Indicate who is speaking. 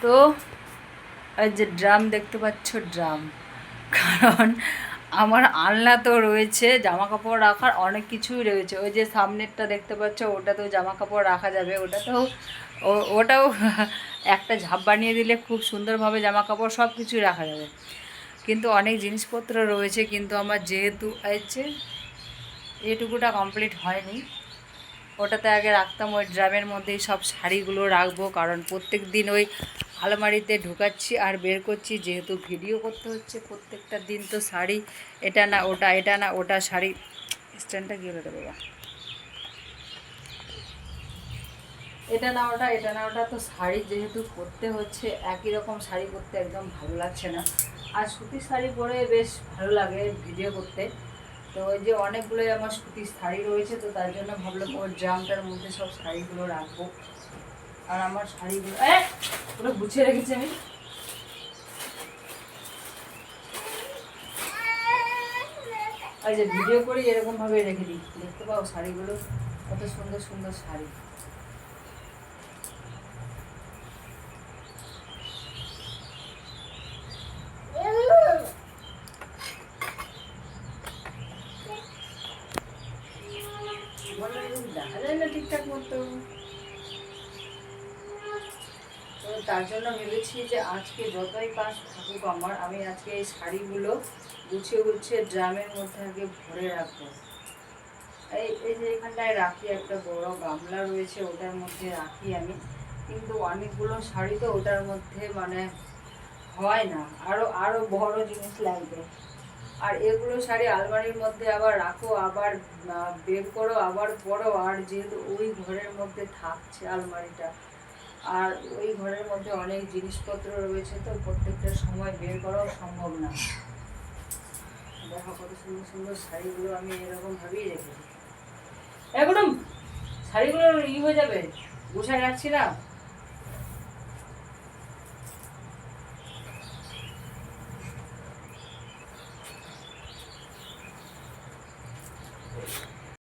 Speaker 1: তো এই যে ড্রাম দেখতে পাচ্ছ, ড্রাম, কারণ আমার আলনা তো রয়েছে, জামা কাপড় রাখার অনেক কিছুই রয়েছে। ওই যে সামনেরটা দেখতে পাচ্ছ, ওটাতেও জামা কাপড় রাখা যাবে, ওটাও একটা ঝাঁপ বানিয়ে দিলে খুব সুন্দরভাবে জামা কাপড় সব কিছুই রাখা যাবে। কিন্তু অনেক জিনিসপত্র রয়েছে, কিন্তু আমার যেহেতু এটুকুটা কমপ্লিট হয়নি, ওটাতে আগে রাখতাম। ওই ড্রামের মধ্যেই সব শাড়িগুলো রাখবো, কারণ প্রত্যেক দিন ওই আলমারিতে ঢুকাচ্ছি আর বের করছি, যেহেতু ভিডিও করতে হচ্ছে প্রত্যেকটা দিন। তো শাড়ি এটা না ওটা, এটা না ওটা, শাড়ি স্ট্যান্ডটা কী হলো রে বাবা, এটা না ওটা, এটা না ওটা। তো শাড়ি যেহেতু পরতে হচ্ছে, একই রকম শাড়ি পরতে একদম ভালো লাগছে না। আর সুতির শাড়ি পরে বেশ ভালো লাগে ভিডিও করতে। তো ওই যে অনেকগুলোই আমার সুতির শাড়ি রয়েছে, তো তার জন্য ভাবলাম ওই ড্রামটার মধ্যে সব শাড়িগুলো রাখবো। আর আমার শাড়িগুলো পুরো গুছিয়ে রেখেছি আমি। আর যে ভিডিও করি এরকমভাবে রেখে দিই, দেখতে পাও শাড়িগুলো কত সুন্দর সুন্দর শাড়ি। দেখা যায় না ঠিকঠাক মতো, তো তার জন্য ভেবেছি যে আজকে যতই কাজ থাকুক আমার, আমি আজকে এই শাড়িগুলো গুছিয়ে গুছিয়ে ড্রামের মধ্যে আগে ভরে রাখবো। এই যে এখানটায় রাখি, একটা বড় গামলা রয়েছে, ওটার মধ্যে রাখি আমি। কিন্তু অনেকগুলো শাড়ি তো ওটার মধ্যে মানে হয় না, আরও আরও বড় জিনিস লাগবে। আর এগুলো শাড়ি আলমারির মধ্যে আবার রাখো, আবার বের করো, আবার পরো। আর যেহেতু ওই ঘরের মধ্যে থাকছে আলমারিটা, আর ওই ঘরের মধ্যে অনেক জিনিসপত্র রয়েছে, তো প্রত্যেকটা সময় বের করাও সম্ভব না। দেখো কত সুন্দর সুন্দর শাড়িগুলো আমি এরকমভাবেই রেখেছি। এখন শাড়িগুলো হয়ে যাবে, গুছায় রাখছি না।